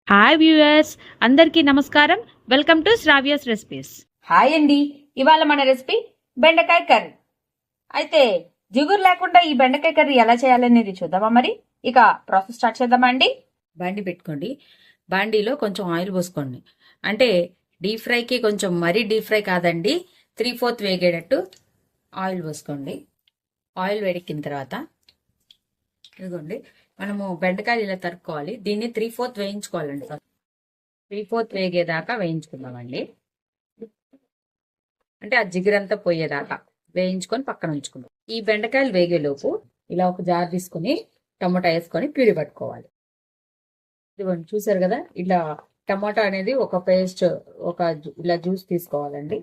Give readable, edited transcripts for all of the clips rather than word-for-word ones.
Hi viewers, అందరికీ నమస్కారం. Welcome to Sravya's recipes. Hi అండి. ఇవాళ మన రెసిపీ బెండకాయ కర్రీ. అయితే జిగురు లేకుండా ఈ బెండకాయ కర్రీ ఎలా చేయాలనేది చూద్దామా? మరి ఇక ప్రాసెస్ స్టార్ట్ చేద్దామా అండి? బాండి పెట్టుకోండి. బాండీలో కొంచెం ఆయిల్ పోసుకోండి. అంటే డీప్ ఫ్రైకి కొంచెం మరీ డీప్ ఫ్రై కాదండి, 3/4 వేగేటట్టు ఆయిల్ పోసుకోండి. ఆయిల్ వేడెక్కిన తర్వాత ఇదిగోండి, మనము బెండకాయలు ఇలా తరుక్కోవాలి. దీన్ని 3/4 వేయించుకోవాలండి. 3/4 వేగేదాకా వేయించుకుందామండి. అంటే ఆ జిగురంతా పోయేదాకా వేయించుకొని పక్కన ఉంచుకుందాం. ఈ బెండకాయలు వేగేలోపు ఇలా ఒక జార్ తీసుకుని టమోటా వేసుకొని ప్యూరీ పట్టుకోవాలి. ఇదిగోండి, చూసారు కదా, ఇలా టమాటా అనేది ఒక పేస్ట్, ఇలా జ్యూస్ తీసుకోవాలండి.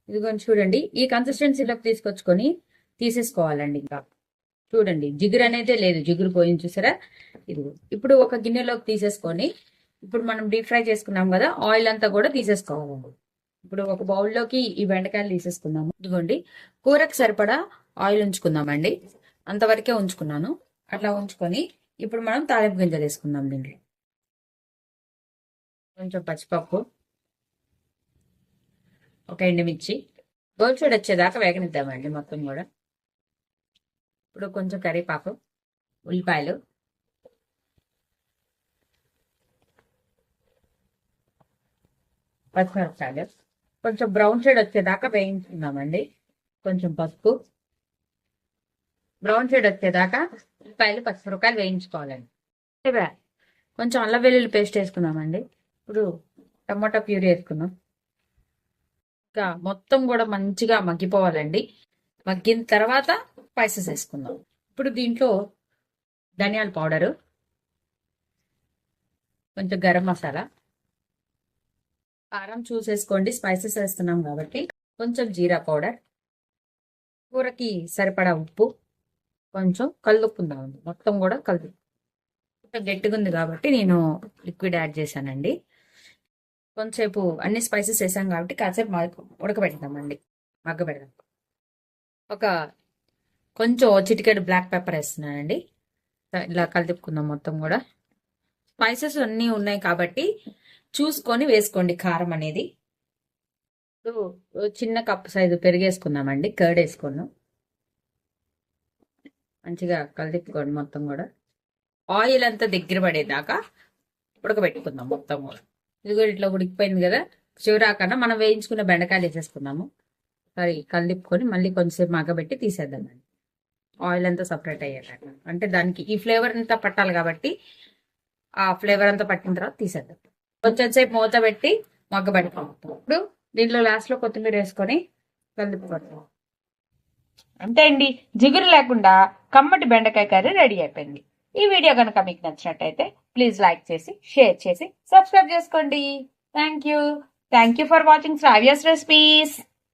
ఇదిగోండి చూడండి, ఈ కన్సిస్టెన్సీలోకి తీసుకొచ్చుకొని తీసేసుకోవాలండి. ఇంకా చూడండి, జిగురు అనేది లేదు, జిగురు పోయింది చూసారా. ఇదిగో ఇప్పుడు ఒక గిన్నెలోకి తీసేసుకొని, ఇప్పుడు మనం డీప్ ఫ్రై చేసుకున్నాం కదా, ఆయిల్ అంతా కూడా తీసేసుకోవాలండి. ఇప్పుడు ఒక బౌల్లోకి ఈ బెండకాయలు తీసేసుకుందాము. ఇదిగోండి, కూరకు సరిపడా ఆయిల్ ఉంచుకుందామండి. అంతవరకే ఉంచుకున్నాను. అట్లా ఉంచుకొని ఇప్పుడు మనం తాలింపు గింజలు వేసుకుందాం. దీంట్లో కొంచెం పచ్చిపప్పు, ఒక ఎండుమిర్చి, గోల్చూడు వచ్చేదాకా వేగనిద్దామండి మొత్తం కూడా. ఇప్పుడు కొంచెం కరివేపాకు, ఉల్లిపాయలు, పచ్చిమిరపకాయలు కొంచెం బ్రౌన్ షేడ్ వచ్చేదాకా వేయించుకుందామండి. కొంచెం పసుపు, బ్రౌన్ షేడ్ వచ్చేదాకా ఉల్లిపాయలు, పచ్చిమిరపకాయలు వేయించుకోవాలండి. కొంచెం అల్లం వెల్లుల్లి పేస్ట్ వేసుకుందామండి. ఇప్పుడు టమాటా ప్యూరీ వేసుకున్నాం. ఇంకా మొత్తం కూడా మంచిగా మగ్గిపోవాలండి. మగ్గిన తర్వాత స్పైసెస్ వేసుకుందాం. ఇప్పుడు దీంట్లో ధనియాల పౌడరు, కొంచెం గరం మసాలా, కారం చూసేసుకోండి, స్పైసెస్ వేస్తున్నాం కాబట్టి, కొంచెం జీరా పౌడర్, కూరకి సరిపడా ఉప్పు, కొంచెం కలుపుకుందామండి. మొత్తం కూడా కలుపు. గట్టిగా ఉంది కాబట్టి నేను లిక్విడ్ యాడ్ చేశానండి. కొంచెంసేపు అన్ని స్పైసెస్ వేసాం కాబట్టి కాసేపు ఉడకబెడతామండి, మగ్గబెడదాం. ఒక కొంచెం చిటికెడు బ్లాక్ పెప్పర్ వేస్తున్నానండి. ఇలా కలిపుకుందాం మొత్తం కూడా. స్పైసెస్ అన్నీ ఉన్నాయి కాబట్టి చూసుకొని వేసుకోండి కారం అనేది. ఇప్పుడు చిన్న కప్పు సైజు పెరిగేసుకుందామండి, కర్డ్ వేసుకున్నాం. మంచిగా కలిపుకోండి మొత్తం కూడా. ఆయిల్ అంతా దగ్గర పడేదాకా ఉడకబెట్టుకుందాం మొత్తం కూడా. ఇది కూడా ఇట్లా ఉడికిపోయింది కదా, చివరాకన్నా మనం వేయించుకున్న బెండకాయలు వేసేసుకుందాము. సరే కలిపుకొని మళ్ళీ కొంచెంసేపు మగ్గబెట్టి తీసేద్దామండి. ఆయిల్ అంతా సపరేట్ అయ్యేటట్టు, అంటే దానికి ఈ ఫ్లేవర్ అంతా పట్టాలి కాబట్టి ఆ ఫ్లేవర్ అంతా పట్టిన తర్వాత తీసేద్దాం. కొంచెం సేపు మూత పెట్టి మగ్గబెడతాం. ఇప్పుడు దీంట్లో లాస్ట్ లో కొత్తిమీర వేసుకొని కలిపుకుంటాం. అంతే అండి, జిగురు లేకుండా కమ్మటి బెండకాయ కర్రీ రెడీ అయిపోయింది. ఈ వీడియో కనుక మీకు నచ్చినట్టయితే ప్లీజ్ లైక్ చేసి, షేర్ చేసి, సబ్స్క్రైబ్ చేసుకోండి. Thank you for watching Sravya's recipes.